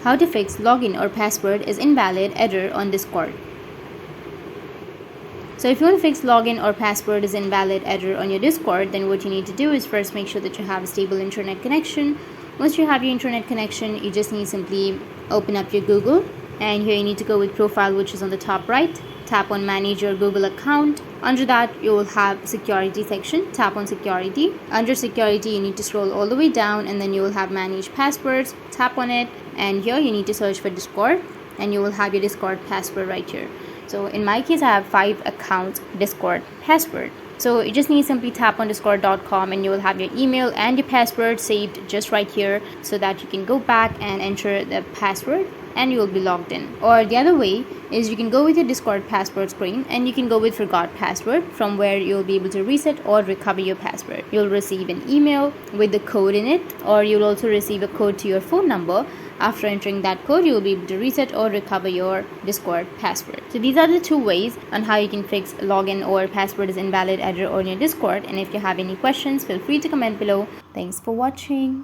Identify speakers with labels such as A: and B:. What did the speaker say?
A: How to fix login or password is invalid error on Discord. So if you want to fix login or password is invalid error on your Discord, then what you need to do is first make sure that you have a stable internet connection. Once you have your internet connection, you just need simply open up your Google, and here you need to go with profile, which is on the top right. Tap on manage your Google account. Under that you will have security section. Tap on security. Under security you need to scroll all the way down, and then you will have manage passwords. Tap on it, and here you need to search for Discord, and you will have your Discord password right here. So in my case I have 5 accounts Discord password. So you just need to simply tap on discord.com, and you will have your email and your password saved just right here, so that you can go back and enter the password and you will be logged in. Or the other way is you can go with your Discord password screen, and you can go with forgot password, from where you'll be able to reset or recover your password. You'll receive an email with the code in it, or you'll also receive a code to your phone number. After entering that code, you will be able to reset or recover your Discord password. So these are the 2 ways on how you can fix login or password is invalid error on your Discord. And if you have any questions, feel free to comment below. Thanks for watching.